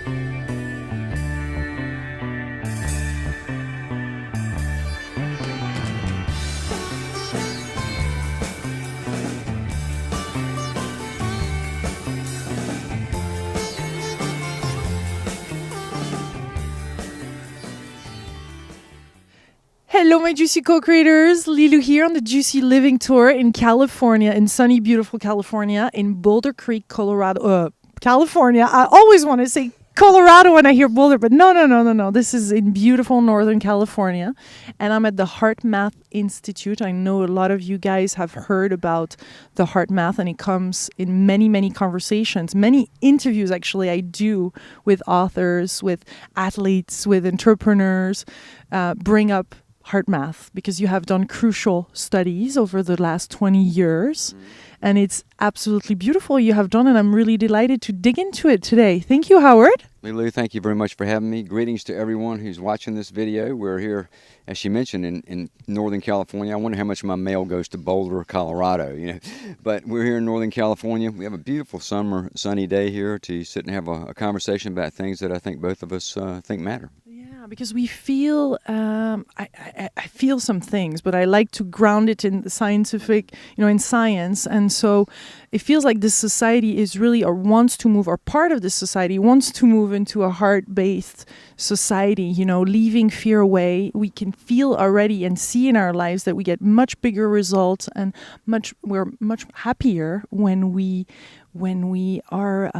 Hello, my Juicy co-creators. Lilu here on the Juicy Living Tour in California, in sunny, beautiful California, in Boulder Creek, Colorado. California. I always want to say Colorado when I hear Boulder, but no. This is in beautiful Northern California, and I'm at the HeartMath Institute. I know a lot of you guys have heard about the HeartMath, and it comes in many, many conversations, many interviews actually I do with authors, with athletes, with entrepreneurs, bring up HeartMath because you have done crucial studies over the last 20 years. And it's absolutely beautiful you have done, and I'm really delighted to dig into it today. Thank you, Howard. Lulu, thank you very much for having me. Greetings to everyone who's watching this video. We're here, as she mentioned, in Northern California. I wonder how much my mail goes to Boulder, Colorado, But we're here in Northern California. We have a beautiful summer, sunny day here to sit and have a conversation about things that I think both of us think matter. Because we feel, I feel some things, but I like to ground it in the scientific, in science. And so it feels like this society is really, or wants to move, or part of this society wants to move into a heart-based society, leaving fear away. We can feel already and see in our lives that we get much bigger results and we're much happier when we are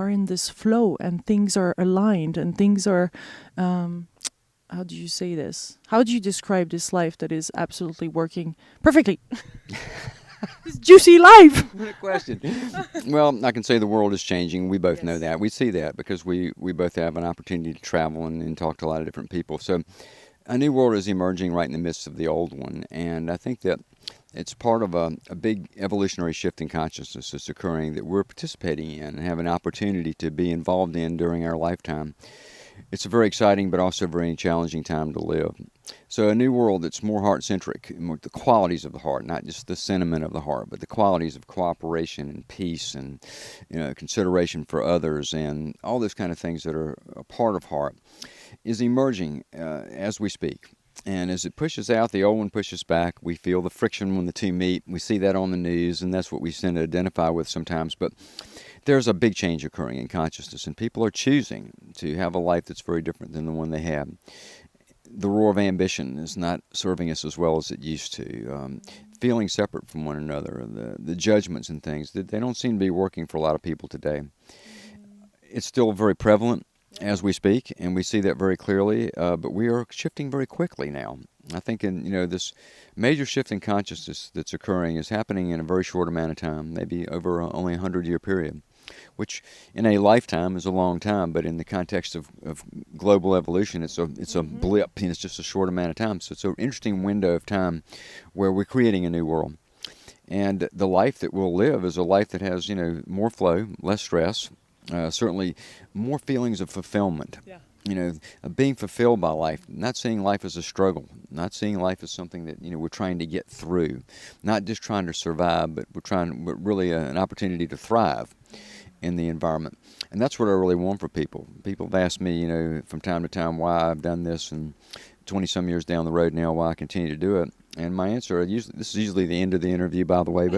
in this flow and things are aligned and things are, how do you say this? How do you describe this life that is absolutely working perfectly? This juicy life. What a question. Well, I can say the world is changing. We both know that. We see that because we both have an opportunity to travel and talk to a lot of different people. So a new world is emerging right in the midst of the old one. And I think that it's part of a big evolutionary shift in consciousness that's occurring that we're participating in and have an opportunity to be involved in during our lifetime. It's a very exciting but also very challenging time to live. So a new world that's more heart-centric, more the qualities of the heart, not just the sentiment of the heart, but the qualities of cooperation and peace and consideration for others and all those kind of things that are a part of heart is emerging as we speak. And as it pushes out, the old one pushes back. We feel the friction when the two meet. We see that on the news, and that's what we tend to identify with sometimes. But there's a big change occurring in consciousness, and people are choosing to have a life that's very different than the one they had. The roar of ambition is not serving us as well as it used to. Feeling separate from one another, the judgments and things, they don't seem to be working for a lot of people today. It's still very prevalent as we speak, and we see that very clearly, but we are shifting very quickly now. I think this major shift in consciousness that's occurring is happening in a very short amount of time, maybe over only a 100-year period, which in a lifetime is a long time, but in the context of global evolution, it's a blip, and it's just a short amount of time. So it's an interesting window of time where we're creating a new world. And the life that we'll live is a life that has, more flow, less stress, certainly more feelings of fulfillment. Of being fulfilled by life, not seeing life as a struggle, not seeing life as something that we're trying to get through, not just trying to survive, but but really an opportunity to thrive in the environment. And that's what I really want for people. People have asked me, from time to time why I've done this, and 20-some years down the road now, why I continue to do it. And my answer, this is usually the end of the interview, by the way,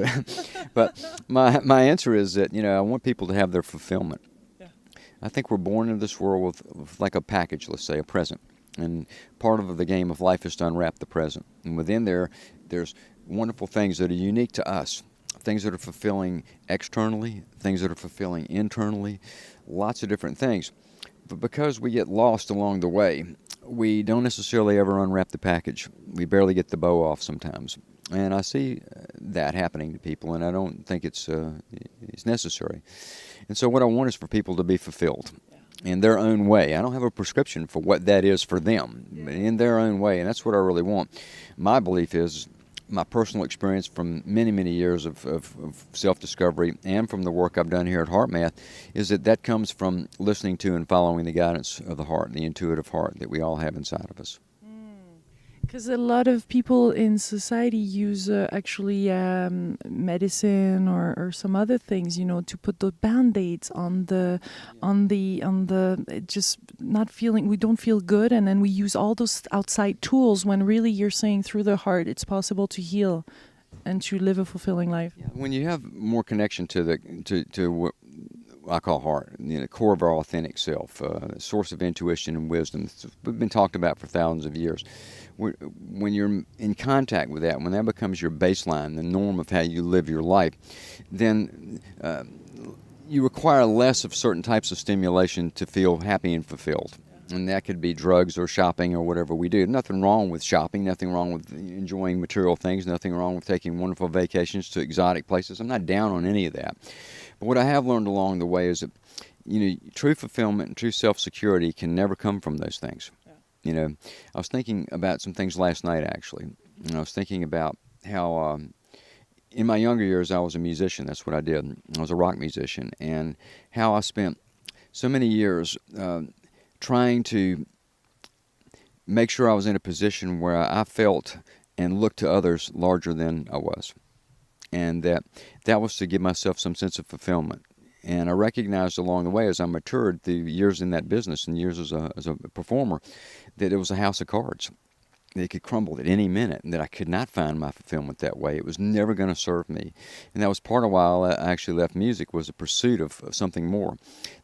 but my answer is that, I want people to have their fulfillment. I think we're born into this world with like a package, let's say, a present. And part of the game of life is to unwrap the present. And within there's wonderful things that are unique to us, things that are fulfilling externally, things that are fulfilling internally, lots of different things. But because we get lost along the way, we don't necessarily ever unwrap the package. We barely get the bow off sometimes. And I see that happening to people, and I don't think it's necessary. And so what I want is for people to be fulfilled in their own way. I don't have a prescription for what that is for them, but in their own way, and that's what I really want. My belief is, my personal experience from many, many years of self-discovery and from the work I've done here at HeartMath, is that comes from listening to and following the guidance of the heart, the intuitive heart that we all have inside of us. Because a lot of people in society use actually medicine or some other things, to put the band-aids on the just not feeling. We don't feel good, and then we use all those outside tools. When really you're saying through the heart, it's possible to heal and to live a fulfilling life. Yeah. When you have more connection to what I call heart, the core of our authentic self, source of intuition and wisdom. It's been talked about for thousands of years. When you're in contact with that, when that becomes your baseline, the norm of how you live your life, then you require less of certain types of stimulation to feel happy and fulfilled. And that could be drugs or shopping or whatever we do. Nothing wrong with shopping, nothing wrong with enjoying material things, nothing wrong with taking wonderful vacations to exotic places. I'm not down on any of that. But what I have learned along the way is that, true fulfillment and true self-security can never come from those things. Yeah. I was thinking about some things last night, actually. And I was thinking about how in my younger years I was a musician. That's what I did. I was a rock musician. And how I spent so many years trying to make sure I was in a position where I felt and looked to others larger than I was. And that was to give myself some sense of fulfillment. And I recognized along the way as I matured through years in that business and years as a performer that it was a house of cards. It could crumble at any minute, and that I could not find my fulfillment that way. It was never going to serve me. And that was part of why I actually left music, was a pursuit of something more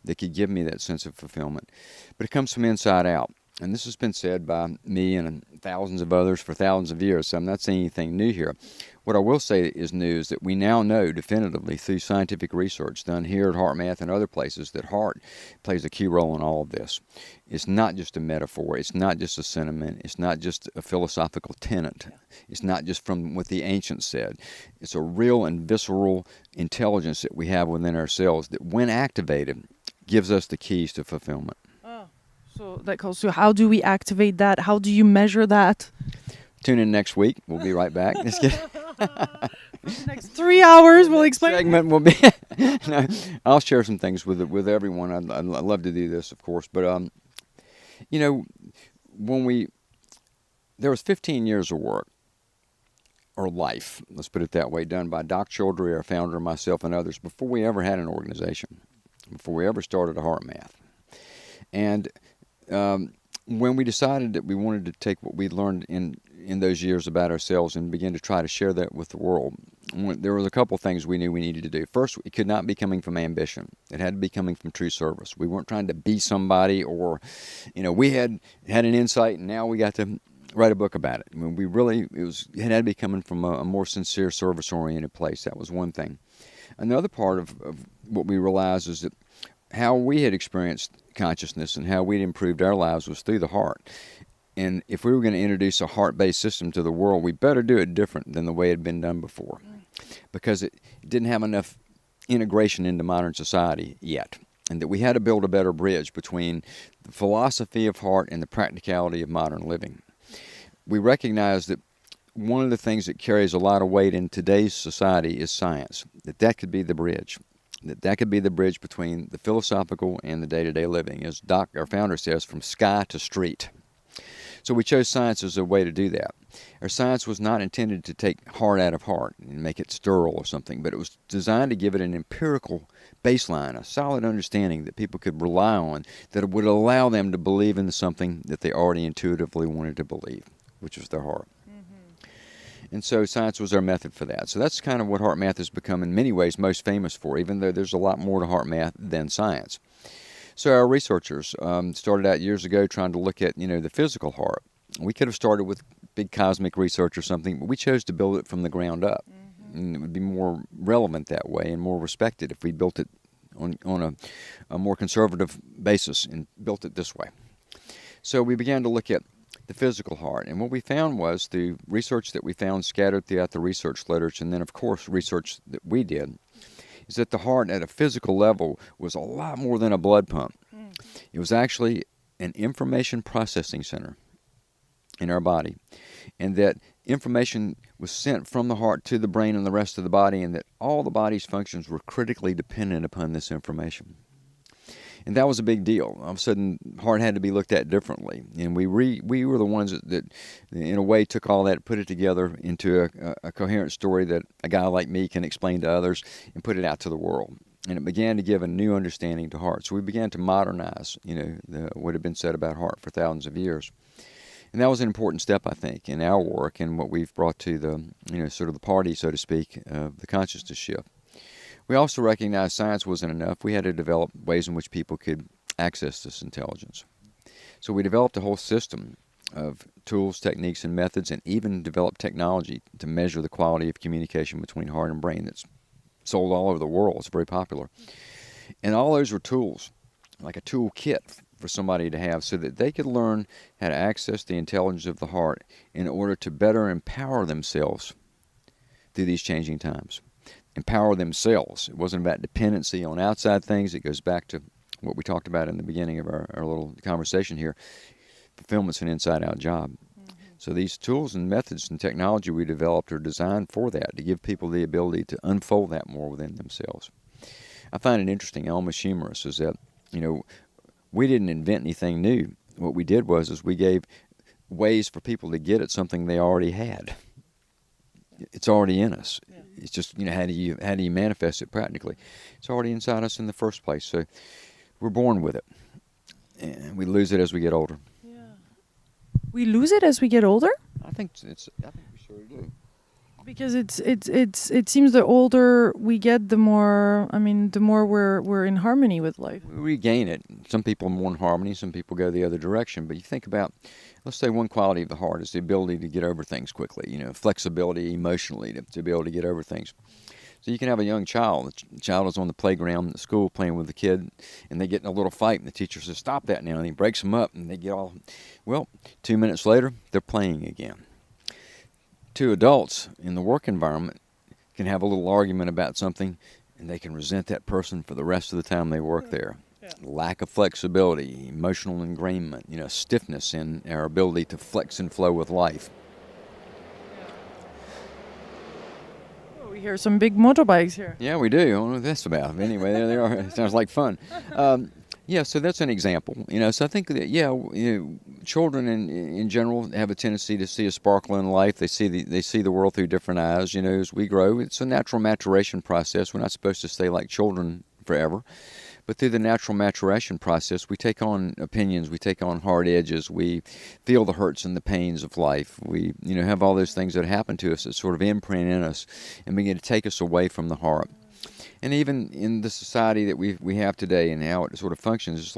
that could give me that sense of fulfillment. But it comes from inside out. And this has been said by me and thousands of others for thousands of years, so I'm not saying anything new here. What I will say is new is that we now know definitively through scientific research done here at HeartMath and other places that heart plays a key role in all of this. It's not just a metaphor. It's not just a sentiment. It's not just a philosophical tenet. It's not just from what the ancients said. It's a real and visceral intelligence that we have within ourselves that, when activated, gives us the keys to fulfillment. So that goes to, how do we activate that? How do you measure that? Tune in next week. We'll be right back. Next 3 hours, we'll explain. Segment will be. No, I'll share some things with everyone. I'd love to do this, of course. But there was 15 years of work, or life, let's put it that way, done by Doc Childre, our founder, myself, and others, before we ever had an organization, before we ever started a HeartMath. And when we decided that we wanted to take what we'd learned in those years about ourselves and begin to try to share that with the world, there was a couple things we knew we needed to do. First, it could not be coming from ambition. It had to be coming from true service. We weren't trying to be somebody, or, we had an insight and now we got to write a book about it. I mean, it had to be coming from a more sincere, service-oriented place. That was one thing. Another part of what we realized is that how we had experienced consciousness and how we'd improved our lives was through the heart. And if we were going to introduce a heart-based system to the world, we better do it different than the way it had been done before, because it didn't have enough integration into modern society yet, and that we had to build a better bridge between the philosophy of heart and the practicality of modern living. We recognize that one of the things that carries a lot of weight in today's society is science, that could be the bridge. That could be the bridge between the philosophical and the day-to-day living, as Doc, our founder, says, from sky to street. So we chose science as a way to do that. Our science was not intended to take heart out of heart and make it sterile or something, but it was designed to give it an empirical baseline, a solid understanding that people could rely on, that would allow them to believe in something that they already intuitively wanted to believe, which was their heart. And so science was our method for that. So that's kind of what HeartMath has become in many ways most famous for, even though there's a lot more to HeartMath than science. So our researchers started out years ago trying to look at, the physical heart. We could have started with big cosmic research or something, but we chose to build it from the ground up. And it would be more relevant that way and more respected if we built it on a more conservative basis and built it this way. So we began to look at the physical heart. And what we found was, through research that we found scattered throughout the research literature, and then, of course, research that we did, is that the heart at a physical level was a lot more than a blood pump. It was actually an information processing center in our body, and that information was sent from the heart to the brain and the rest of the body, and that all the body's functions were critically dependent upon this information. And that was a big deal. All of a sudden, heart had to be looked at differently. And we were the ones that, in a way, took all that, put it together into a coherent story that a guy like me can explain to others and put it out to the world. And it began to give a new understanding to heart. So we began to modernize, what had been said about heart for thousands of years. And that was an important step, I think, in our work and what we've brought to the, sort of the party, so to speak, of the consciousness shift. We also recognized science wasn't enough. We had to develop ways in which people could access this intelligence. So we developed a whole system of tools, techniques, and methods, and even developed technology to measure the quality of communication between heart and brain that's sold all over the world. It's very popular. And all those were tools, like a tool kit for somebody to have so that they could learn how to access the intelligence of the heart in order to better empower themselves through these changing times. Empower themselves. It wasn't about dependency on outside things. It goes back to what we talked about in the beginning of our little conversation here. Fulfillment's an inside-out job. Mm-hmm. So these tools and methods and technology we developed are designed for that, to give people the ability to unfold that more within themselves. I find it interesting, almost humorous, is that, we didn't invent anything new. What we did was we gave ways for people to get at something they already had. It's already in us. Yeah. It's just, how do you manifest it practically? It's already inside us in the first place. So we're born with it, and we lose it as we get older. Yeah. We lose it as we get older? I think we sure do. Because it seems the older we get, the more we're in harmony with life. We regain it. Some people are more in harmony, some people go the other direction. But you think about, let's say one quality of the heart is the ability to get over things quickly, flexibility emotionally to be able to get over things. So you can have a young child. The child is on the playground at school playing with the kid, and they get in a little fight, and the teacher says, "Stop that now," and he breaks them up, and they get all, 2 minutes later, they're playing again. Two adults in the work environment can have a little argument about something, and they can resent that person for the rest of the time they work there. Yeah. Lack of flexibility, emotional ingrainment, stiffness in our ability to flex and flow with life. Yeah. Oh, we hear some big motorbikes here. Yeah, we do. I don't know what that's about. Anyway, there they are. It sounds like fun. Yeah, so that's an example. So I think that children in general have a tendency to see a sparkle in life. They see the world through different eyes. As we grow, it's a natural maturation process. We're not supposed to stay like children forever, but through the natural maturation process, we take on opinions, we take on hard edges, we feel the hurts and the pains of life. We have all those things that happen to us that sort of imprint in us and begin to take us away from the heart. And even in the society that we have today and how it sort of functions,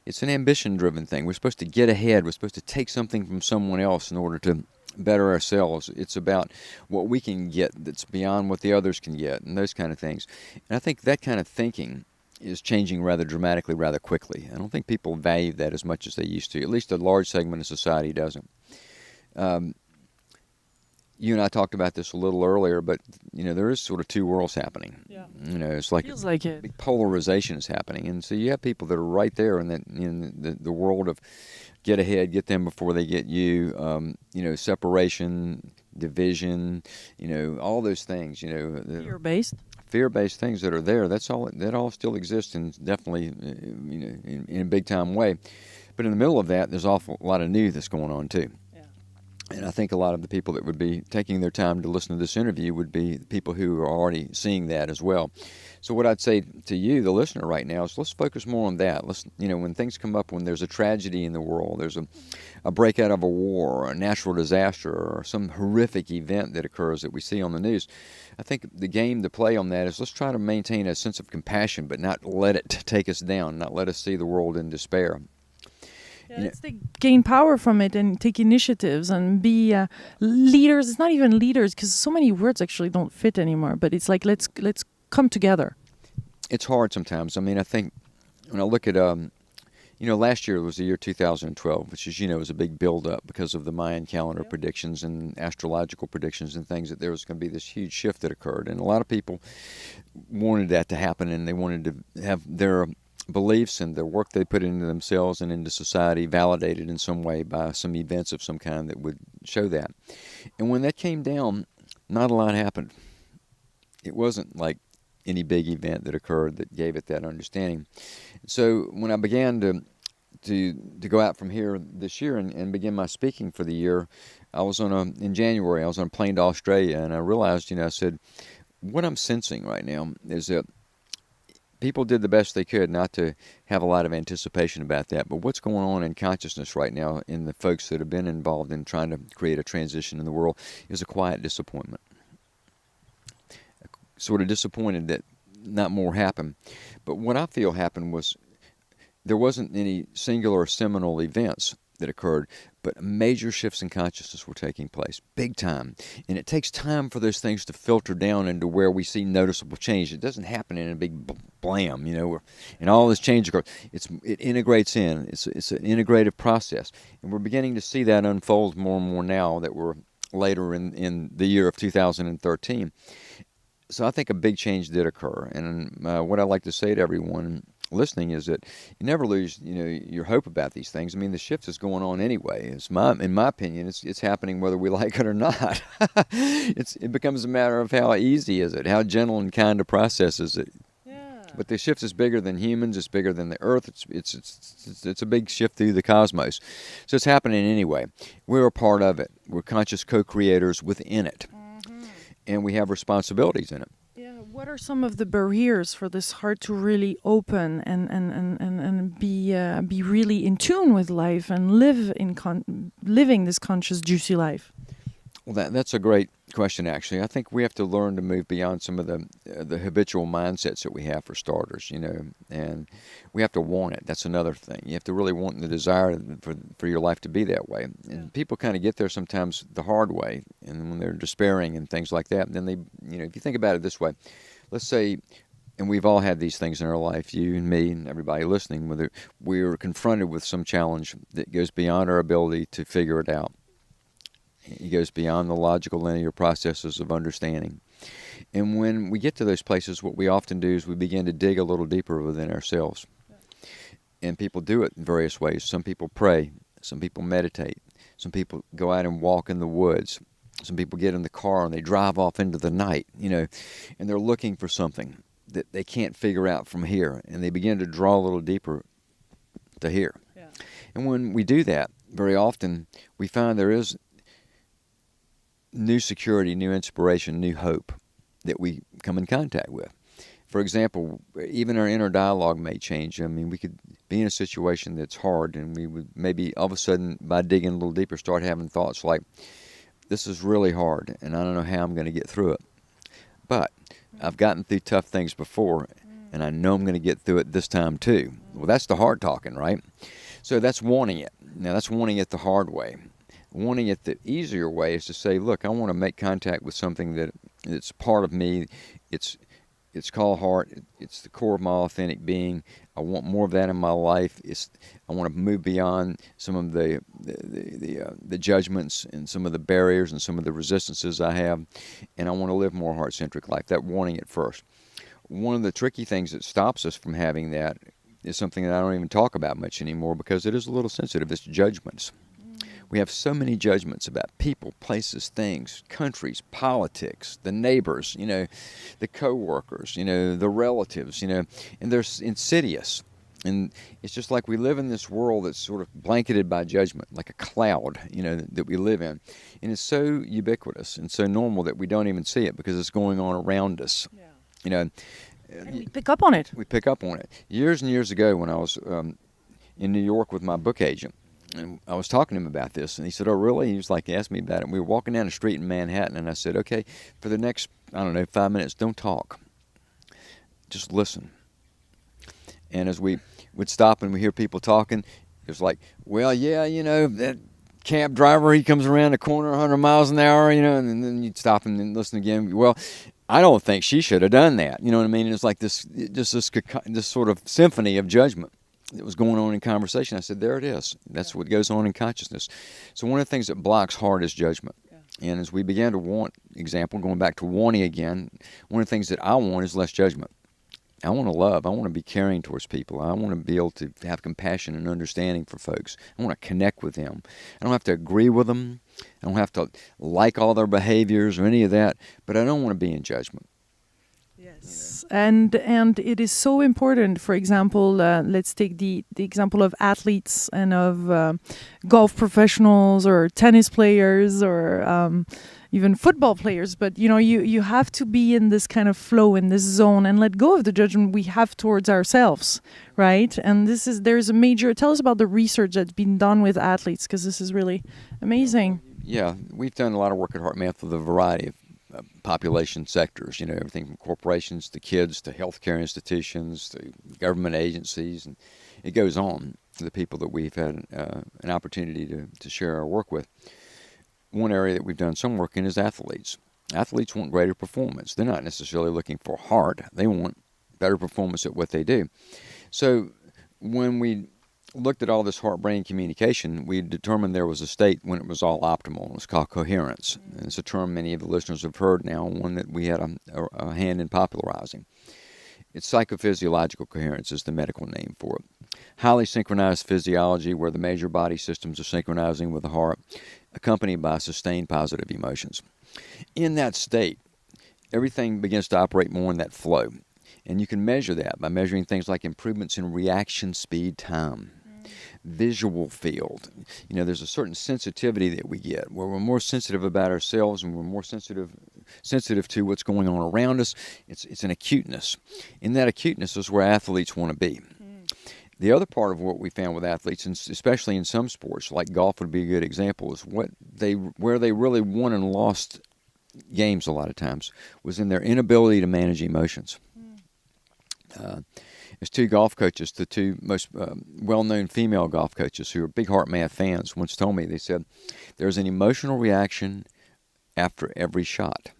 it's an ambition-driven thing. We're supposed to get ahead. We're supposed to take something from someone else in order to better ourselves. It's about what we can get that's beyond what the others can get and those kind of things. And I think that kind of thinking is changing rather dramatically, rather quickly. I don't think people value that as much as they used to. At least a large segment of society doesn't. You and I talked about this a little earlier, but there is sort of two worlds happening. Yeah. It's like feels like it. Big polarization is happening, and so you have people that are right there in the world of get ahead, get them before they get you. Separation, division, all those things. Fear-based things that are there. That all still exists, and definitely in a big time way. But in the middle of that, there's an awful lot of new that's going on too. And I think a lot of the people that would be taking their time to listen to this interview would be people who are already seeing that as well. So what I'd say to you, the listener right now, is let's focus more on that. Let's, when things come up, when there's a tragedy in the world, there's a breakout of a war or a natural disaster or some horrific event that occurs that we see on the news, I think the game to play on that is let's try to maintain a sense of compassion, but not let it take us down, not let us see the world in despair. Yeah, let's gain power from it and take initiatives and be leaders. It's not even leaders because so many words actually don't fit anymore. But it's like let's come together. It's hard sometimes. I think when I look at last year was the year 2012, which was a big build-up because of the Mayan calendar predictions and astrological predictions and things, that there was going to be this huge shift that occurred, and a lot of people wanted that to happen, and they wanted to have their beliefs and the work they put into themselves and into society validated in some way by some events of some kind that would show that. And when that came down, not a lot happened. It wasn't like any big event that occurred that gave it that understanding. So when I began to go out from here this year and begin my speaking for the year, in January, I was on a plane to Australia, and I realized, I said, what I'm sensing right now is that people did the best they could not to have a lot of anticipation about that. But what's going on in consciousness right now in the folks that have been involved in trying to create a transition in the world is a quiet disappointment. Sort of disappointed that not more happened. But what I feel happened was there wasn't any singular seminal events that occurred, but major shifts in consciousness were taking place, big time. And it takes time for those things to filter down into where we see noticeable change. It doesn't happen in a big blam, and all this change occurs. It integrates in. It's an integrative process. And we're beginning to see that unfold more and more now that we're later in the year of 2013. So I think a big change did occur. And what I like to say to everyone listening is that you never lose, your hope about these things. I mean, the shift is going on anyway. In my opinion, it's happening whether we like it or not. It becomes a matter of how easy is it, how gentle and kind a process is it. Yeah. But the shift is bigger than humans. It's bigger than the Earth. It's a big shift through the cosmos. So it's happening anyway. We're a part of it. We're conscious co-creators within it, and we have responsibilities in it. What are some of the barriers for this heart to really open and be really in tune with life and living this conscious, juicy life? Well, that's a great question, actually. I think we have to learn to move beyond some of the habitual mindsets that we have, for starters, and we have to want it. That's another thing. You have to really want the desire for your life to be that way. And people kind of get there sometimes the hard way, and when they're despairing and things like that, and then they, if you think about it this way, let's say, and we've all had these things in our life, you and me and everybody listening, whether we're confronted with some challenge that goes beyond our ability to figure it out. It goes beyond the logical linear processes of understanding. And when we get to those places, what we often do is we begin to dig a little deeper within ourselves. And people do it in various ways. Some people pray. Some people meditate. Some people go out and walk in the woods. Some people get in the car and they drive off into the night, and they're looking for something that they can't figure out from here. And they begin to draw a little deeper to here. Yeah. And when we do that, very often we find there is new security, new inspiration, new hope that we come in contact with. For example, even our inner dialogue may change. I mean, we could be in a situation that's hard, and we would maybe all of a sudden, by digging a little deeper, start having thoughts like, this is really hard, and I don't know how I'm going to get through it. But I've gotten through tough things before, and I know I'm going to get through it this time too. Well, that's the heart talking, right? So that's wanting it. Now, that's wanting it the hard way. Wanting it the easier way is to say, look, I want to make contact with something that's part of me. It's called heart. It's the core of my authentic being. I want more of that in my life. I want to move beyond some of the judgments and some of the barriers and some of the resistances I have, and I want to live more heart-centric life. That wanting it first. One of the tricky things that stops us from having that is something that I don't even talk about much anymore because it is a little sensitive. It's judgments. We have so many judgments about people, places, things, countries, politics, the neighbors, the co-workers, the relatives, and they're insidious. And it's just like we live in this world that's sort of blanketed by judgment, like a cloud, that we live in. And it's so ubiquitous and so normal that we don't even see it because it's going on around us. Yeah. And we pick up on it. We pick up on it. Years and years ago when I was in New York with my book agent, and I was talking to him about this, and he said, oh, really? He was like, he asked me about it. And we were walking down the street in Manhattan, and I said, okay, for the next, 5 minutes, don't talk. Just listen. And as we would stop and we hear people talking, it was like, well, yeah, that cab driver, he comes around the corner 100 miles an hour, and then you'd stop and then listen again. Well, I don't think she should have done that. You know what I mean? It's like this sort of symphony of judgment that was going on in conversation. I said, there it is. That's what goes on in consciousness. So one of the things that blocks heart is judgment. Yeah. And as we began to want, going back to wanting again, one of the things that I want is less judgment. I want to love. I want to be caring towards people. I want to be able to have compassion and understanding for folks. I want to connect with them. I don't have to agree with them. I don't have to like all their behaviors or any of that, but I don't want to be in judgment. Yes, and it is so important. For example, let's take the example of athletes and of golf professionals or tennis players or even football players. But you have to be in this kind of flow, in this zone, and let go of the judgment we have towards ourselves, right? And there's a major. Tell us about the research that's been done with athletes, because this is really amazing. Yeah, we've done a lot of work at HeartMath with a variety of population sectors, everything from corporations to kids to healthcare institutions to government agencies, and it goes on to the people that we've had an opportunity to share our work with. One area that we've done some work in is athletes. Athletes want greater performance. They're not necessarily looking for heart. They want better performance at what they do. So when we looked at all this heart-brain communication, we determined there was a state when it was all optimal. It's called coherence. And it's a term many of the listeners have heard now, one that we had a hand in popularizing. It's psychophysiological coherence is the medical name for it. Highly synchronized physiology where the major body systems are synchronizing with the heart, accompanied by sustained positive emotions. In that state, everything begins to operate more in that flow. And you can measure that by measuring things like improvements in reaction speed time, visual field. There's a certain sensitivity that we get where we're more sensitive about ourselves and we're more sensitive to what's going on around us. It's an acuteness. In that acuteness is where athletes want to be. The other part of what we found with athletes, and especially in some sports, like golf would be a good example, is where they really won and lost games a lot of times was in their inability to manage emotions. There's two golf coaches, the two most well-known female golf coaches who are big HeartMath fans, once told me, they said, there's an emotional reaction after every shot.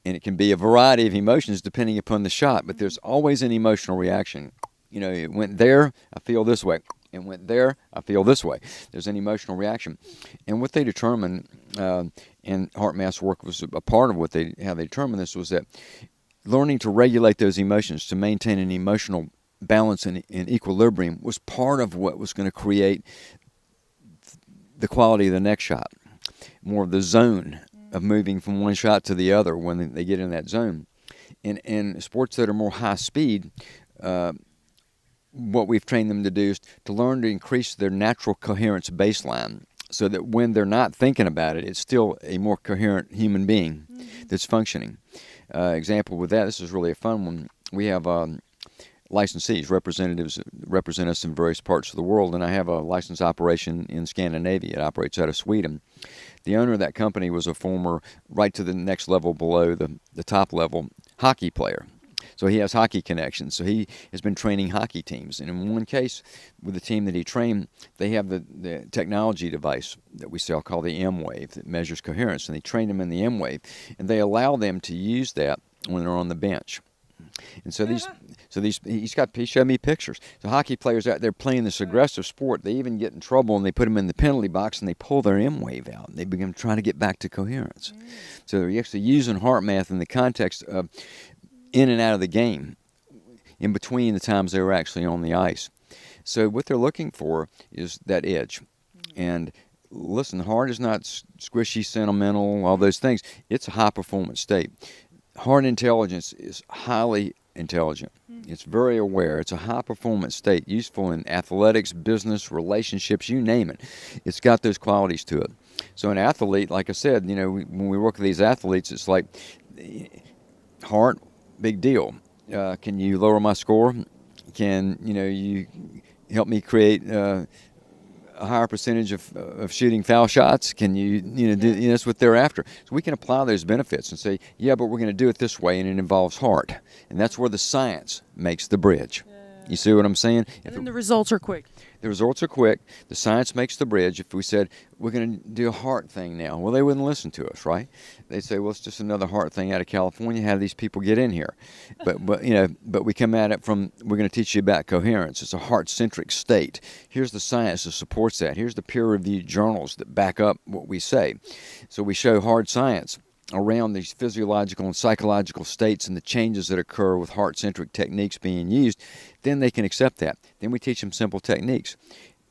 And it can be a variety of emotions depending upon the shot, but there's always an emotional reaction. It went there, I feel this way. It went there, I feel this way. There's an emotional reaction. And what they determined, and HeartMath's work was a part of how they determined this, was that learning to regulate those emotions, to maintain an emotional balance and equilibrium was part of what was going to create the quality of the next shot, more of the zone of moving from one shot to the other when they get in that zone. In sports that are more high speed, what we've trained them to do is to learn to increase their natural coherence baseline so that when they're not thinking about it, it's still a more coherent human being that's functioning. Example with that, this is really a fun one. We have licensees, representatives represent us in various parts of the world, and I have a licensed operation in Scandinavia. It operates out of Sweden. The owner of that company was a former, right to the next level below the top level, hockey player. So he has hockey connections. So he has been training hockey teams. And in one case, with the team that he trained, they have the technology device that we sell called the M-Wave that measures coherence. And they train them in the M-Wave. And they allow them to use that when they're on the bench. And so he showed me pictures. So hockey players out there playing this aggressive sport, they even get in trouble and they put them in the penalty box and they pull their M-Wave out. And they begin trying to get back to coherence. So they're actually using HeartMath in the context of in and out of the game, in between the times they were actually on the ice. So what they're looking for is that edge. And listen, heart is not squishy, sentimental, all those things. It's a high-performance state. Heart intelligence is highly intelligent. It's very aware. It's a high-performance state, useful in athletics, business, relationships, you name it. It's got those qualities to it. So an athlete, like I said, when we work with these athletes, it's like heart, big deal. Can you lower my score? Can you help me create a higher percentage of shooting foul shots? Can you that's what they're after. So we can apply those benefits and say, yeah, but we're going to do it this way, and it involves heart, and that's where the science makes the bridge. You see what I'm saying? And then the results are quick. The results are quick. The science makes the bridge. If we said, we're going to do a heart thing now, well, they wouldn't listen to us, right? They'd say, well, it's just another heart thing out of California. How do these people get in here? But we come at it from, we're going to teach you about coherence. It's a heart-centric state. Here's the science that supports that. Here's the peer-reviewed journals that back up what we say. So we show hard science around these physiological and psychological states and the changes that occur with heart-centric techniques being used, then they can accept that. Then we teach them simple techniques.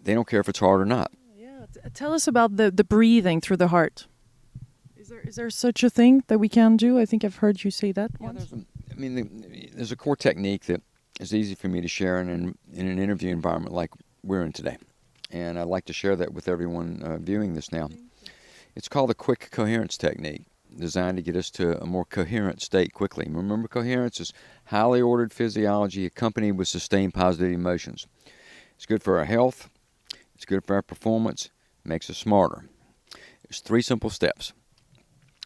They don't care if it's hard or not. Yeah. Tell us about the breathing through the heart. Is there such a thing that we can do? I think I've heard you say that once. There's a core technique that is easy for me to share in an interview environment like we're in today. And I'd like to share that with everyone viewing this now. It's called the quick coherence technique, designed to get us to a more coherent state quickly. Remember, coherence is highly ordered physiology accompanied with sustained positive emotions. It's good for our health. It's good for our performance. It makes us smarter. There's 3 simple steps,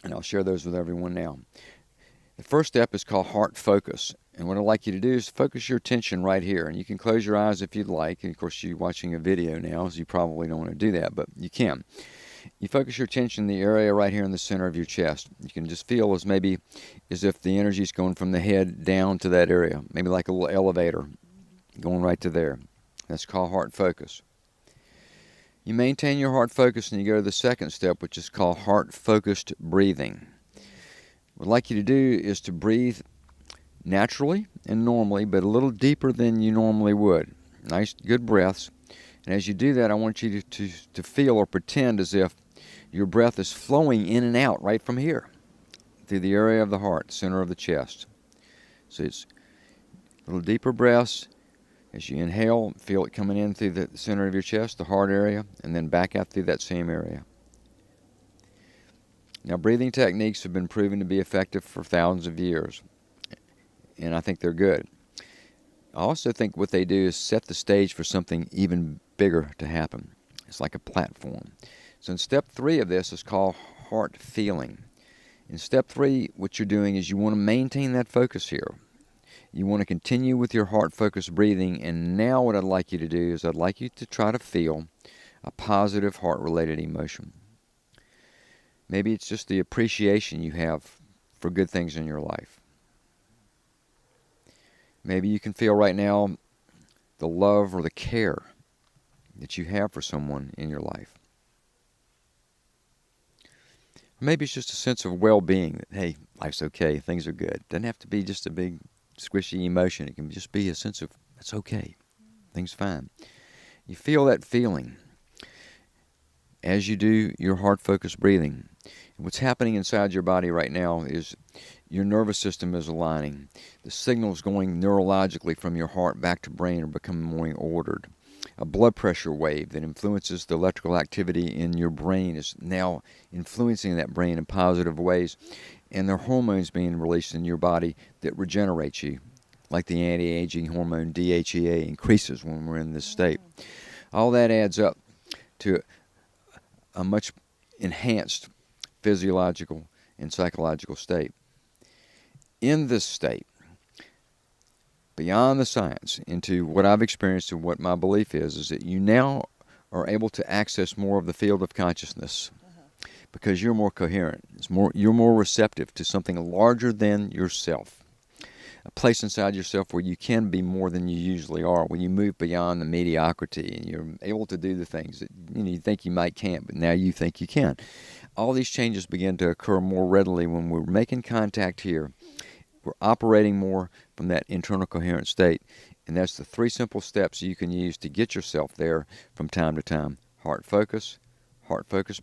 and I'll share those with everyone now. The first step is called heart focus. And what I'd like you to do is focus your attention right here. And you can close your eyes if you'd like. And of course, you're watching a video now, so you probably don't want to do that, but you can. You focus your attention in the area right here in the center of your chest. You can just feel as if the energy is going from the head down to that area, maybe like a little elevator going right to there. That's called heart focus. You maintain your heart focus and you go to the second step, which is called heart-focused breathing. What I'd like you to do is to breathe naturally and normally, but a little deeper than you normally would. Nice, good breaths. And as you do that, I want you to feel or pretend as if your breath is flowing in and out right from here through the area of the heart, center of the chest. So it's a little deeper breaths. As you inhale, feel it coming in through the center of your chest, the heart area, and then back out through that same area. Now, breathing techniques have been proven to be effective for thousands of years, and I think they're good. I also think what they do is set the stage for something even bigger to happen. It's like a platform. So in step 3 of this is called heart feeling. In step 3, what you're doing is you want to maintain that focus here. You want to continue with your heart-focused breathing, and now what I'd like you to do is I'd like you to try to feel a positive heart-related emotion. Maybe it's just the appreciation you have for good things in your life. Maybe you can feel right now the love or the care that you have for someone in your life. Or maybe it's just a sense of well-being that, hey, life's okay, things are good. It doesn't have to be just a big squishy emotion. It can just be a sense of, it's okay, things fine. You feel that feeling as you do your heart-focused breathing. What's happening inside your body right now is your nervous system is aligning. The signals going neurologically from your heart back to brain are becoming more ordered. A blood pressure wave that influences the electrical activity in your brain is now influencing that brain in positive ways. And there are hormones being released in your body that regenerate you, like the anti-aging hormone DHEA increases when we're in this state. All that adds up to a much enhanced physiological and psychological state. In this state, beyond the science, into what I've experienced and what my belief is that you now are able to access more of the field of consciousness because you're more coherent. You're more receptive to something larger than yourself. A place inside yourself where you can be more than you usually are, where you move beyond the mediocrity and you're able to do the things that you think you might can't, but now you think you can. All these changes begin to occur more readily when we're making contact here. We're operating more from that internal coherent state, and that's the 3 simple steps you can use to get yourself there from time to time. Heart focused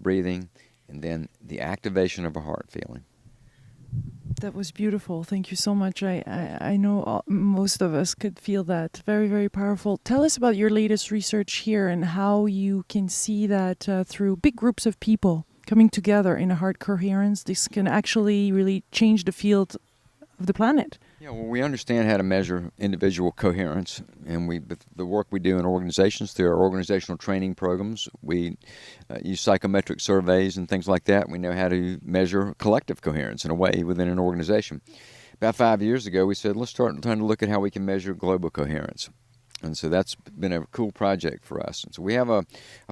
breathing, and then the activation of a heart feeling. That was beautiful. Thank you so much. I know most of us could feel that. Very, very powerful. Tell us about your latest research here and how you can see that through big groups of people coming together in a heart coherence, this can actually really change the field of the planet. Yeah, well, we understand how to measure individual coherence, and the work we do in organizations through our organizational training programs, we use psychometric surveys and things like that. We know how to measure collective coherence in a way within an organization. About 5 years ago, we said, let's start trying to look at how we can measure global coherence. And so that's been a cool project for us. And so we have a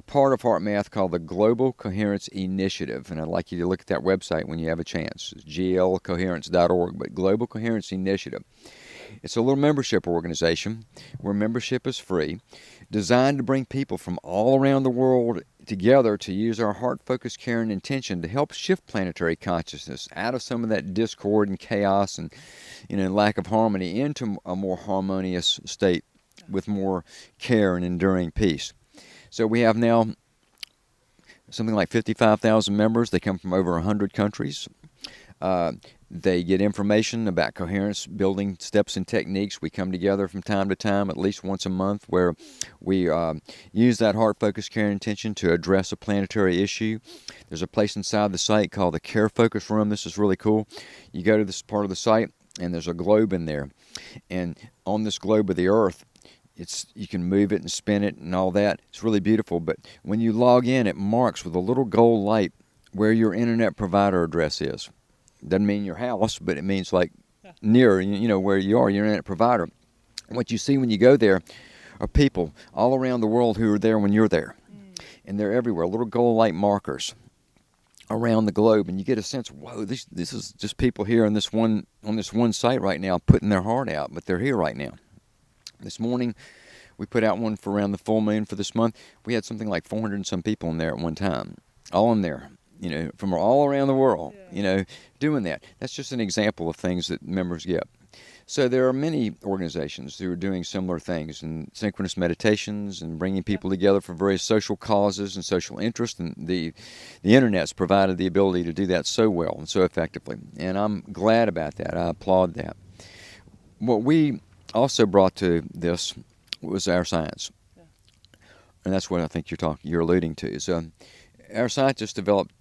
part of HeartMath called the Global Coherence Initiative. And I'd like you to look at that website when you have a chance. It's glcoherence.org, but Global Coherence Initiative. It's a little membership organization where membership is free, designed to bring people from all around the world together to use our heart-focused care and intention to help shift planetary consciousness out of some of that discord and chaos and lack of harmony into a more harmonious state with more care and enduring peace. So we have now something like 55,000 members. They come from over 100 countries. They get information about coherence building steps and techniques. We come together from time to time, at least once a month, where we use that heart focus, care, and intention to address a planetary issue. There's a place inside the site called the Care Focus Room. This is really cool. You go to this part of the site, and there's a globe in there. And on this globe of the Earth, you can move it and spin it and all that. It's really beautiful. But when you log in, it marks with a little gold light where your internet provider address is. Doesn't mean your house, but it means like near, where you are, your internet provider. And what you see when you go there are people all around the world who are there when you're there. And they're everywhere, little gold light markers around the globe. And you get a sense, whoa, this is just people here on this one site right now putting their heart out, but they're here right now. This morning, we put out one for around the full moon for this month. We had something like 400 and some people in there at one time, all in there. From all around the world, doing that. That's just an example of things that members get. So there are many organizations who are doing similar things, and synchronous meditations and bringing people together for various social causes and social interests, and the Internet's provided the ability to do that so well and so effectively. And I'm glad about that. I applaud that. What we also brought to this was our science. And that's what I think you're alluding to. Is our scientists developed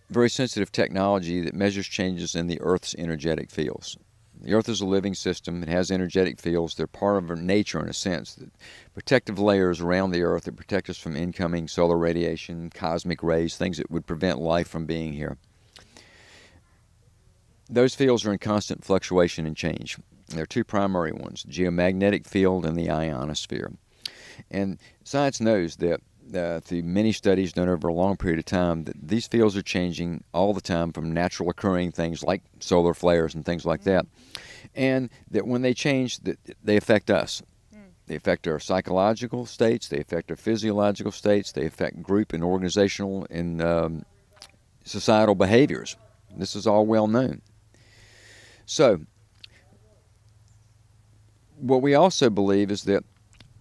very sensitive technology that measures changes in the Earth's energetic fields. The Earth is a living system. It has energetic fields. They're part of our nature in a sense. The protective layers around the Earth that protect us from incoming solar radiation, cosmic rays, things that would prevent life from being here. Those fields are in constant fluctuation and change. There are two primary ones, the geomagnetic field and the ionosphere. And science knows that through many studies done over a long period of time, that these fields are changing all the time from natural occurring things like solar flares and things like that, and that when they change, they affect us. They affect our psychological states, they affect our physiological states, they affect group and organizational and societal behaviors. This is all well known. So, what we also believe is that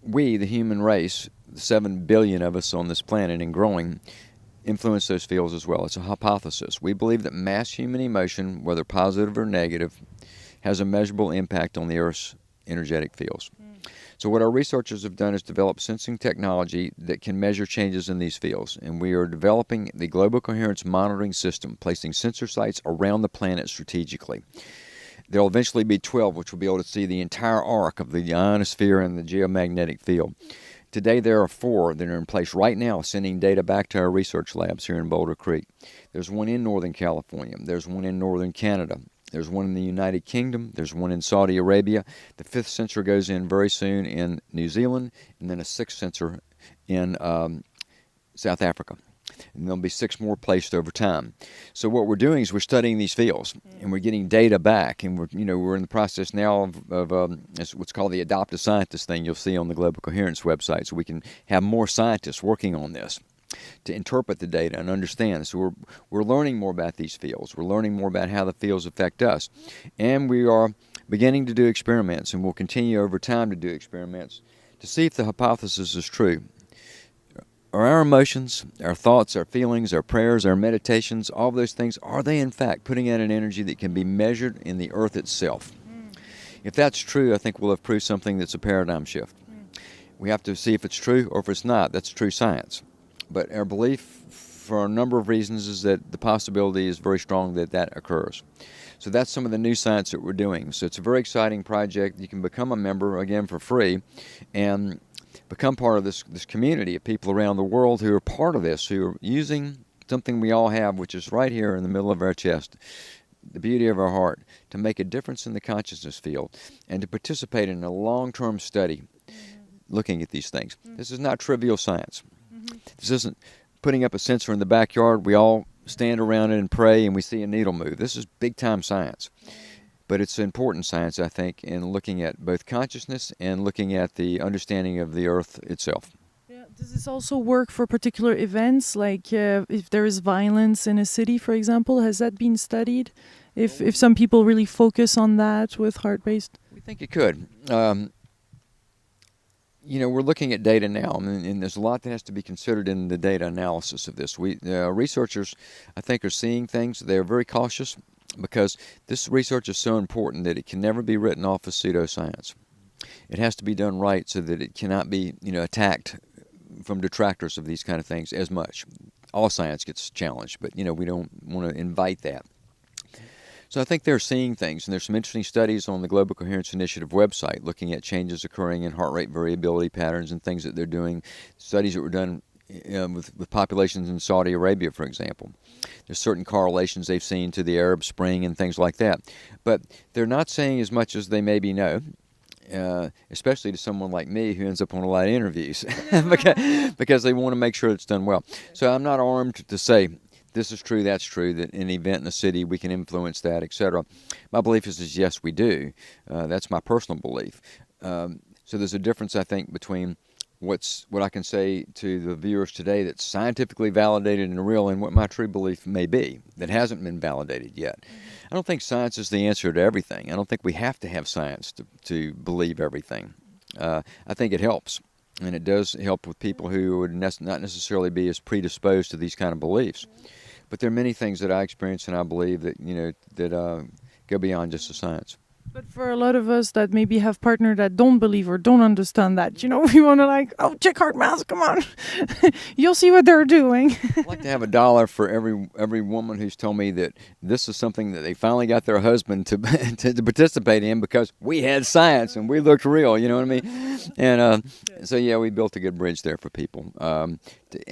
we, the human race, the 7 billion of us on this planet and growing, influence those fields as well. It's a hypothesis. We believe that mass human emotion, whether positive or negative, has a measurable impact on the Earth's energetic fields. So what our researchers have done is develop sensing technology that can measure changes in these fields. And we are developing the Global Coherence Monitoring System, placing sensor sites around the planet strategically. There will eventually be 12, which will be able to see the entire arc of the ionosphere and the geomagnetic field. Today there are 4 that are in place right now, sending data back to our research labs here in Boulder Creek. There's one in Northern California. There's one in Northern Canada. There's one in the United Kingdom. There's one in Saudi Arabia. The 5th sensor goes in very soon in New Zealand, and then a 6th sensor in South Africa. And there'll be 6 more placed over time. So what we're doing is we're studying these fields, and we're getting data back, and we're in the process now of what's called the Adopt a Scientist thing you'll see on the Global Coherence website, so we can have more scientists working on this to interpret the data and understand. So we're learning more about these fields. We're learning more about how the fields affect us, and we are beginning to do experiments, and we'll continue over time to do experiments to see if the hypothesis is true. Are our emotions, our thoughts, our feelings, our prayers, our meditations, all of those things, are they in fact putting out an energy that can be measured in the Earth itself? If that's true, I think we'll have proved something that's a paradigm shift. We have to see if it's true or if it's not. That's true science. But our belief, for a number of reasons, is that the possibility is very strong that that occurs. So that's some of the new science that we're doing. So it's a very exciting project. You can become a member, again, for free, and become part of this community of people around the world who are part of this, who are using something we all have, which is right here in the middle of our chest, the beauty of our heart, to make a difference in the consciousness field and to participate in a long-term study looking at these things. This is not trivial science. This isn't putting up a sensor in the backyard, we all stand around it and pray and we see a needle move. This is big-time science. But it's important science, I think, in looking at both consciousness and looking at the understanding of the Earth itself. Yeah. Does this also work for particular events, like if there is violence in a city, for example? Has that been studied? If some people really focus on that with heart-based? We think it could. we're looking at data now, and there's a lot that has to be considered in the data analysis of this. Researchers, I think, are seeing things. They're very cautious because this research is so important that it can never be written off as pseudoscience. It has to be done right so that it cannot be, attacked from detractors of these kind of things as much. All science gets challenged, but, we don't want to invite that. So I think they're seeing things, and there's some interesting studies on the Global Coherence Initiative website looking at changes occurring in heart rate variability patterns and things that they're doing, studies that were done with populations in Saudi Arabia, for example. There's certain correlations they've seen to the Arab Spring and things like that. But they're not saying as much as they maybe know, especially to someone like me who ends up on a lot of interviews because they want to make sure it's done well. So I'm not armed to say, this is true, that's true, that an event in the city, we can influence that, etc. My belief is yes, we do. That's my personal belief. So there's a difference, I think, between what I can say to the viewers today that's scientifically validated and real and what my true belief may be that hasn't been validated yet. I don't think science is the answer to everything. I don't think we have to have science to believe everything. I think it helps. And it does help with people who would not necessarily be as predisposed to these kind of beliefs. But there are many things that I experience and I believe that, that go beyond just the science. But for a lot of us that maybe have partners that don't believe or don't understand that, we want to check HeartMaths, come on. You'll see what they're doing. I'd like to have $1 for every woman who's told me that this is something that they finally got their husband to participate in because we had science and we looked real, you know what I mean? And so, yeah, we built a good bridge there for people. And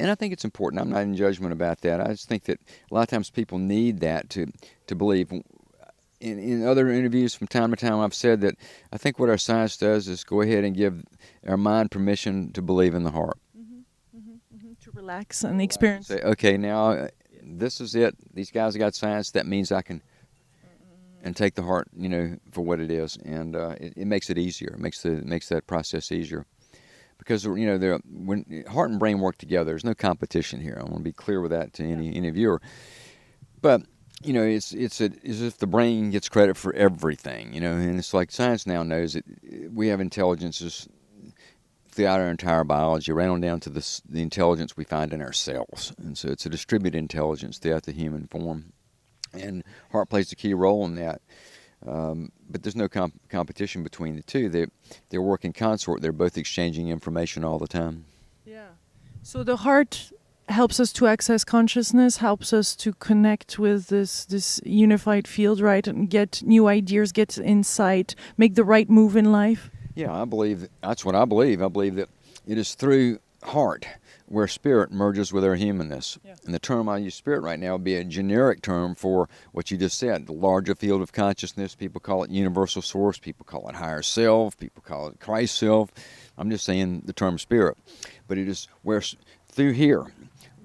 I think it's important. I'm not in judgment about that. I just think that a lot of times people need that to believe. In other interviews from time to time, I've said that I think what our science does is go ahead and give our mind permission to believe in the heart. To relax and experience. Say, okay, now this is it. These guys got science. That means I can and take the heart, for what it is, and it makes it easier. It makes that process easier because when heart and brain work together, there's no competition here. I want to be clear with that to any viewer, but. It's as if the brain gets credit for everything, and it's like science now knows that we have intelligences throughout our entire biology, right on down to the intelligence we find in our cells. And so it's a distributed intelligence throughout the human form. And heart plays a key role in that. But there's no competition between the two. They work in consort. They're both exchanging information all the time. Yeah. So the heart helps us to access consciousness, helps us to connect with this unified field, right, and get new ideas, get insight, make the right move in life. Yeah, I believe that's what I believe. I believe that it is through heart where spirit merges with our humanness. Yeah. And the term I use, spirit, right now would be a generic term for what you just said, the larger field of consciousness. People call it universal source. People call it higher self. People call it Christ self. I'm just saying the term spirit. But it is where through here,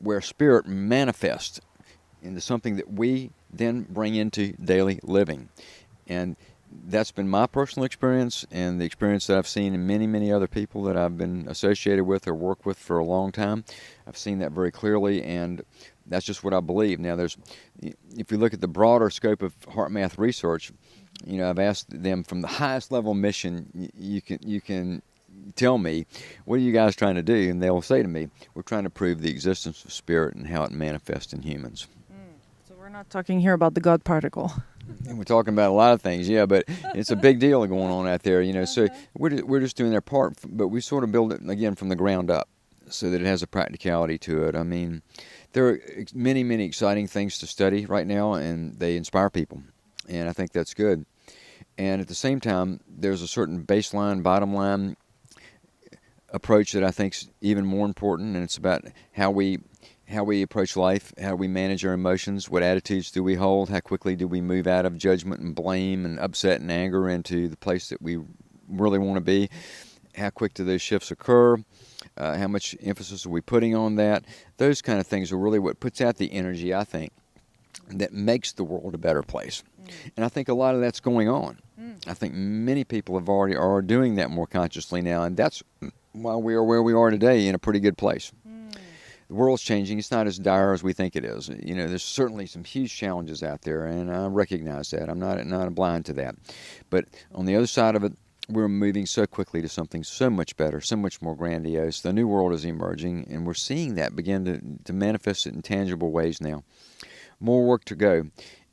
where spirit manifests into something that we then bring into daily living. And that's been my personal experience and the experience that I've seen in many, many other people that I've been associated with or worked with for a long time. I've seen that very clearly, and that's just what I believe. Now, if you look at the broader scope of HeartMath research, I've asked them from the highest level mission, you can tell me, what are you guys trying to do? And they'll say to me, we're trying to prove the existence of spirit and how it manifests in humans. So we're not talking here about the God particle. And we're talking about a lot of things, yeah, but it's a big deal going on out there, so we're just doing our part, but we sort of build it, again, from the ground up so that it has a practicality to it. I mean, there are many, many exciting things to study right now, and they inspire people, and I think that's good. And at the same time, there's a certain baseline, bottom line approach that I think is even more important, and it's about how we approach life, how we manage our emotions, what attitudes do we hold, how quickly do we move out of judgment and blame and upset and anger into the place that we really want to be, how quick do those shifts occur, how much emphasis are we putting on that. Those kind of things are really what puts out the energy, I think, that makes the world a better place. And I think a lot of that's going on. I think many people are doing that more consciously now, and that's why we are where we are today, in a pretty good place. The world's changing. It's not as dire as we think it is. There's certainly some huge challenges out there, and I recognize that. I'm not blind to that. But on the other side of it, we're moving so quickly to something so much better, so much more grandiose. The new world is emerging, and we're seeing that begin to manifest it in tangible ways now. More work to go,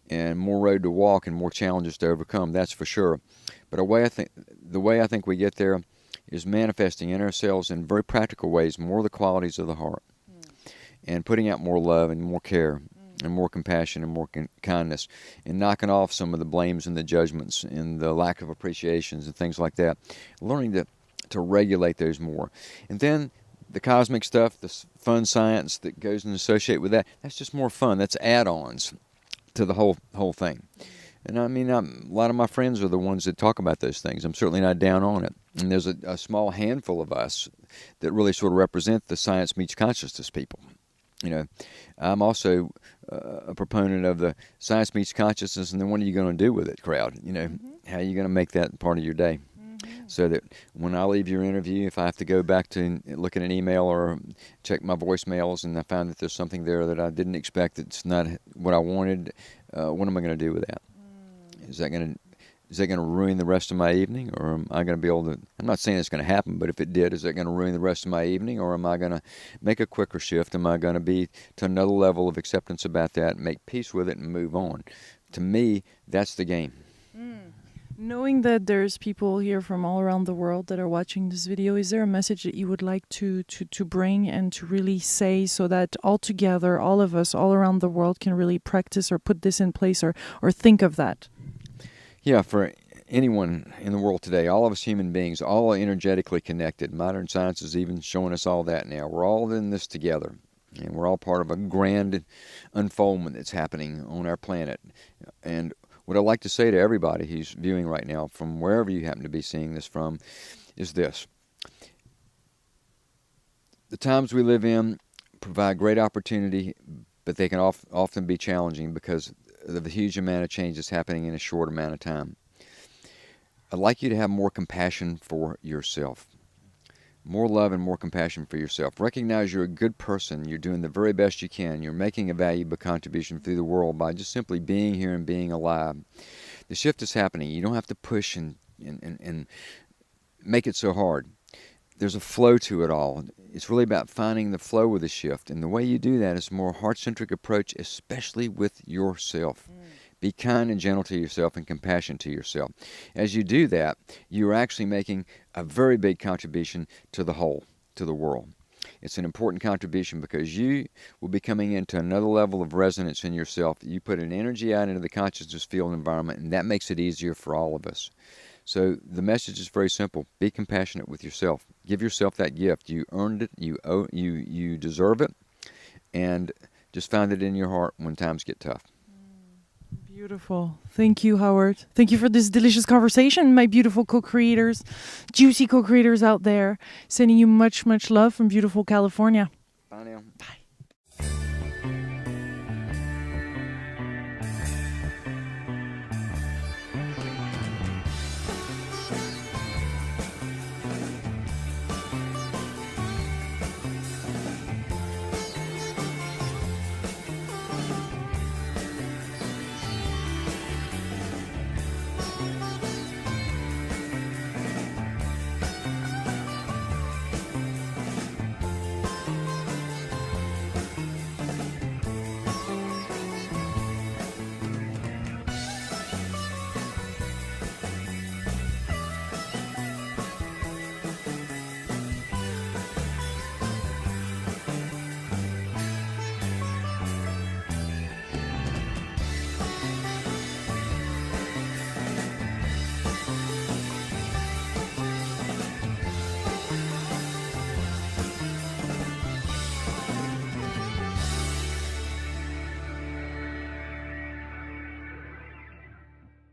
and more road to walk, and more challenges to overcome, that's for sure. But the way I think we get there is manifesting in ourselves in very practical ways more of the qualities of the heart, and putting out more love and more care, and more compassion and more kindness, and knocking off some of the blames and the judgments and the lack of appreciations and things like that. Learning to regulate those more. And then the cosmic stuff, the fun science that goes and associate with that, that's just more fun. That's add-ons to the whole thing. And I mean, a lot of my friends are the ones that talk about those things. I'm certainly not down on it. And there's a small handful of us that really sort of represent the science meets consciousness people. You know, I'm also a proponent of the science meets consciousness, and then what are you going to do with it crowd? You know, how are you going to make that part of your day? So that when I leave your interview, if I have to go back to look at an email or check my voicemails and I find that there's something there that I didn't expect that's not what I wanted, what am I going to do with that? Is that going to ruin the rest of my evening, or am I going to be able to? I'm not saying it's going to happen, but if it did, is that going to ruin the rest of my evening, or am I going to make a quicker shift? Am I going to be to another level of acceptance about that, make peace with it, and move on? To me, that's the game. Knowing that there's people here from all around the world that are watching this video, is there a message that you would like to bring and to really say, so that all together, all of us, all around the world can really practice or put this in place or think of that? Yeah, for anyone in the world today, all of us human beings, all energetically connected. Modern science is even showing us all that now. We're all in this together, and we're all part of a grand unfoldment that's happening on our planet. And what I'd like to say to everybody who's viewing right now, from wherever you happen to be seeing this from, is this. The times we live in provide great opportunity, but they can often be challenging because of the huge amount of change that's happening in a short amount of time. I'd like you to have more compassion for yourself. More love and more compassion for yourself. Recognize you're a good person. You're doing the very best you can. You're making a valuable contribution through the world by just simply being here and being alive. The shift is happening. You don't have to push and make it so hard. There's a flow to it all. It's really about finding the flow with the shift. And the way you do that is a more heart-centric approach, especially with yourself. Be kind and gentle to yourself and compassionate to yourself. As you do that, you're actually making a very big contribution to the whole, to the world. It's an important contribution because you will be coming into another level of resonance in yourself. You put an energy out into the consciousness field environment, and that makes it easier for all of us. So the message is very simple. Be compassionate with yourself. Give yourself that gift. You earned it. You deserve it. And just find it in your heart when times get tough. Beautiful. Thank you, Howard. Thank you for this delicious conversation, my beautiful co-creators, juicy co-creators out there. Sending you much, much love from beautiful California. Bye now. Bye.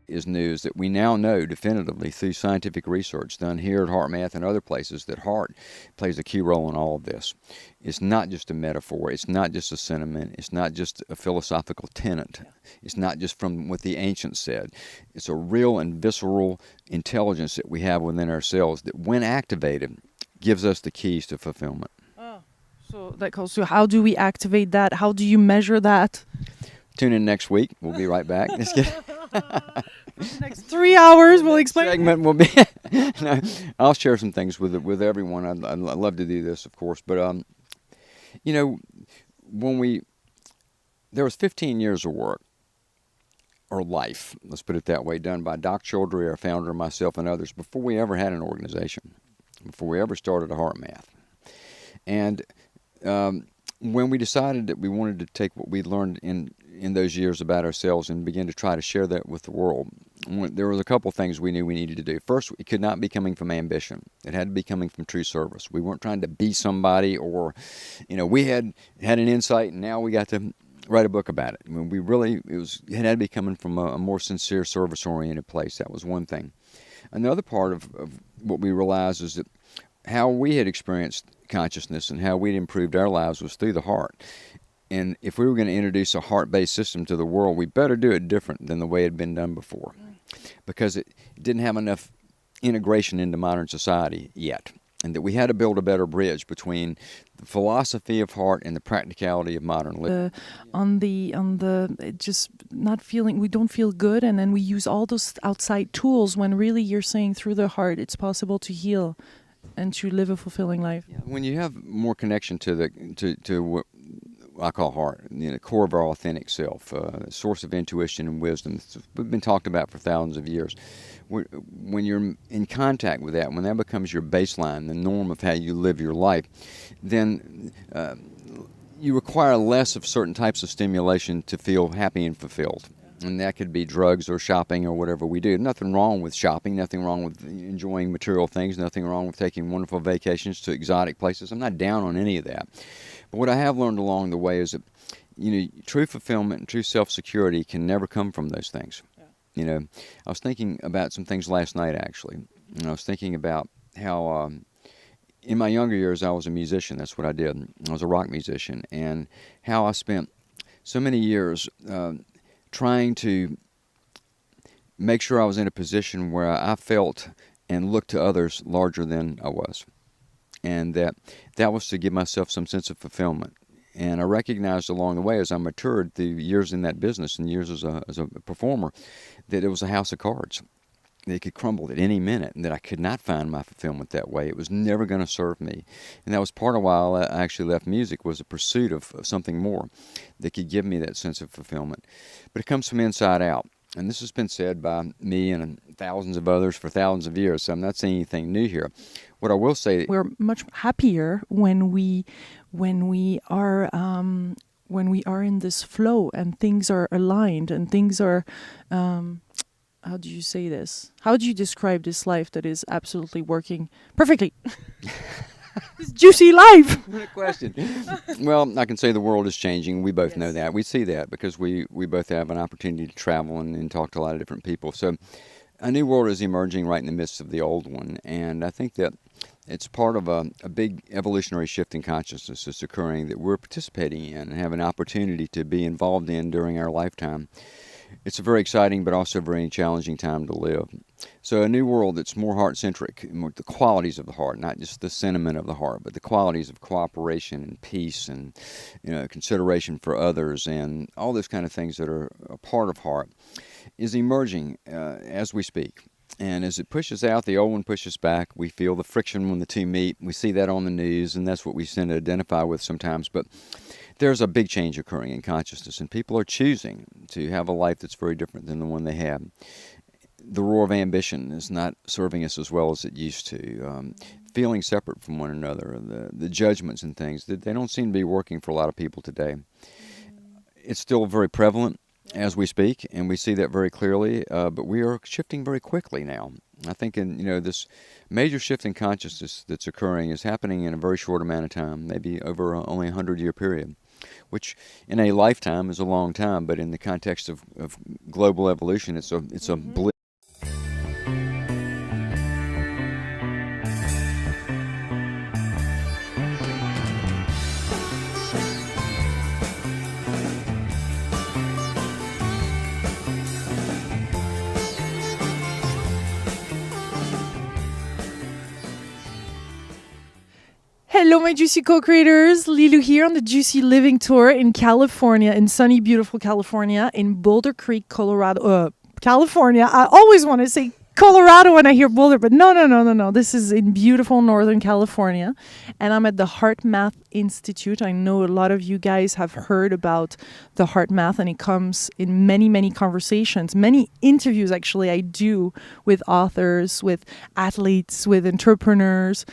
Is news that we now know definitively through scientific research done here at HeartMath and other places that heart plays a key role in all of this. It's not just a metaphor. It's not just a sentiment. It's not just a philosophical tenet. It's not just from what the ancients said. It's a real and visceral intelligence that we have within ourselves that, when activated, gives us the keys to fulfillment. Oh, so that goes to how do we activate that? How do you measure that? Tune in next week. We'll be right back. Let's get Next 3 hours, we'll explain. Segment will be. No, I'll share some things with everyone. I'd love to do this, of course, but you know, there was 15 years of work or life, let's put it that way, done by Doc Childre, our founder, myself, and others before we ever had an organization, before we ever started a HeartMath, and when we decided that we wanted to take what we'd learned in those years about ourselves and begin to try to share that with the world, there was a couple things we knew we needed to do. First, it could not be coming from ambition. It had to be coming from true service. We weren't trying to be somebody or, we had an insight and now we got to write a book about it. I mean, it had to be coming from a more sincere, service-oriented place. That was one thing. Another part of what we realized is that how we had experienced consciousness and how we'd improved our lives was through the heart. And if we were going to introduce a heart-based system to the world, we better do it different than the way it had been done before, because it didn't have enough integration into modern society yet, and that we had to build a better bridge between the philosophy of heart and the practicality of modern living. Just not feeling, we don't feel good, and then we use all those outside tools when really you're saying through the heart it's possible to heal and to live a fulfilling life. Yeah, when you have more connection to what I call heart, the core of our authentic self, source of intuition and wisdom. It's been talked about for thousands of years. When you're in contact with that, when that becomes your baseline, the norm of how you live your life, then you require less of certain types of stimulation to feel happy and fulfilled. And that could be drugs or shopping or whatever we do. Nothing wrong with shopping, nothing wrong with enjoying material things, nothing wrong with taking wonderful vacations to exotic places. I'm not down on any of that. But what I have learned along the way is that, true fulfillment and true self-security can never come from those things. Yeah. I was thinking about some things last night, actually. And I was thinking about how in my younger years I was a musician. That's what I did. I was a rock musician. And how I spent so many years trying to make sure I was in a position where I felt and looked to others larger than I was. And that was to give myself some sense of fulfillment. And I recognized along the way as I matured through years in that business and years as a performer that it was a house of cards. It could crumble at any minute, and that I could not find my fulfillment that way. It was never going to serve me. And that was part of why I actually left music, was a pursuit of something more that could give me that sense of fulfillment. But it comes from inside out. And this has been said by me and thousands of others for thousands of years, so I'm not saying anything new here. What I will say, we're much happier when we are in this flow and things are aligned and things are. How do you say this? How do you describe this life that is absolutely working perfectly? This juicy life. What a question. Well, I can say the world is changing. We both know that. We see that because we both have an opportunity to travel and talk to a lot of different people. So a new world is emerging right in the midst of the old one. And I think that it's part of a big evolutionary shift in consciousness that's occurring that we're participating in and have an opportunity to be involved in during our lifetime. It's a very exciting but also very challenging time to live. So a new world that's more heart-centric, more the qualities of the heart, not just the sentiment of the heart, but the qualities of cooperation and peace and consideration for others and all those kind of things that are a part of heart, is emerging as we speak. And as it pushes out, the old one pushes back. We feel the friction when the two meet. We see that on the news, and that's what we tend to identify with sometimes. But there's a big change occurring in consciousness, and people are choosing to have a life that's very different than the one they had. The roar of ambition is not serving us as well as it used to. Feeling separate from one another, the judgments and things, they don't seem to be working for a lot of people today. It's still very prevalent as we speak, and we see that very clearly, but we are shifting very quickly now. I think this major shift in consciousness that's occurring is happening in a very short amount of time, maybe over only a 100-year period, which in a lifetime is a long time, but in the context of global evolution, it's a blip. Hello, my Juicy co-creators. Lilu here on the Juicy Living Tour in California, in sunny, beautiful California, in Boulder Creek, Colorado. California. I always want to say Colorado when I hear Boulder, but no. This is in beautiful Northern California, and I'm at the HeartMath Institute. I know a lot of you guys have heard about the HeartMath, and it comes in many conversations, many interviews actually I do with authors, with athletes, with entrepreneurs,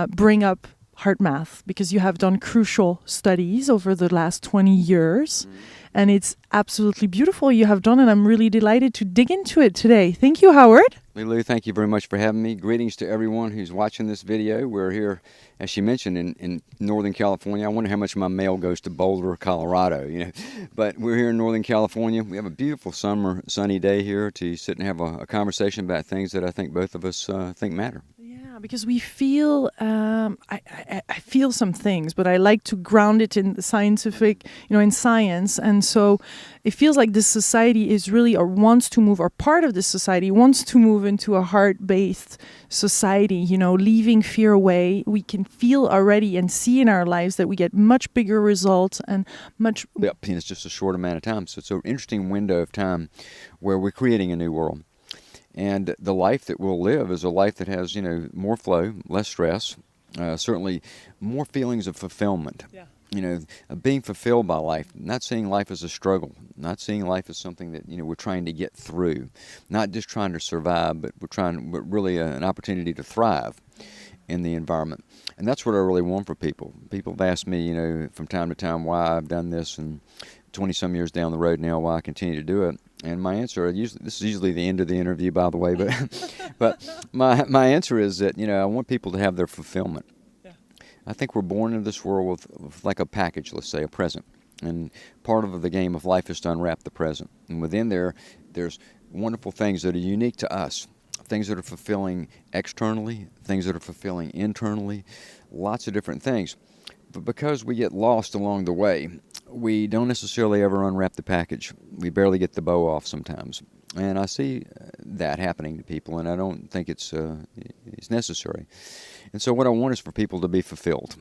bring up HeartMath because you have done crucial studies over the last 20 years. And it's absolutely beautiful you have done, and I'm really delighted to dig into it today. Thank you, Howard. Lulu, thank you very much for having me. Greetings to everyone who's watching this video. We're here, as she mentioned, in Northern California. I wonder how much of my mail goes to Boulder, Colorado, But we're here in Northern California. We have a beautiful summer, sunny day here to sit and have a conversation about things that I think both of us think matter. Yeah, because we feel, I feel some things, but I like to ground it in the scientific, in science. And so it feels like this society is really, or wants to move, or part of this society wants to move into a heart-based society, leaving fear away. We can feel already and see in our lives that we get much bigger results and much... Yep, and it's just a short amount of time. So it's an interesting window of time where we're creating a new world. And the life that we'll live is a life that has, more flow, less stress, certainly more feelings of fulfillment. Yeah. Of being fulfilled by life, not seeing life as a struggle, not seeing life as something that, we're trying to get through, not just trying to survive, but but really an opportunity to thrive in the environment. And that's what I really want for people. People have asked me, from time to time why I've done this, and 20-some years down the road now, why I continue to do it. And my answer, this is usually the end of the interview, by the way, but my answer is that, I want people to have their fulfillment. Yeah. I think we're born into this world with like a package, let's say, a present. And part of the game of life is to unwrap the present. And within there's wonderful things that are unique to us, things that are fulfilling externally, things that are fulfilling internally, lots of different things. But because we get lost along the way, we don't necessarily ever unwrap the package. We barely get the bow off sometimes. And I see that happening to people, and I don't think it's necessary. And so what I want is for people to be fulfilled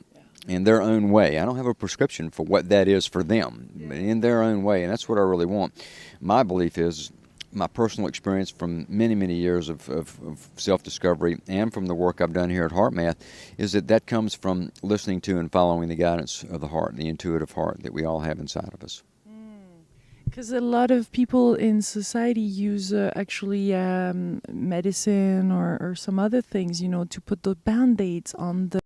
in their own way. I don't have a prescription for what that is for them, but in their own way, and that's what I really want. My belief is, my personal experience from many years of self-discovery and from the work I've done here at HeartMath is that comes from listening to and following the guidance of the heart, the intuitive heart that we all have inside of us. Because a lot of people in society use actually medicine or some other things, to put the Band-Aids on the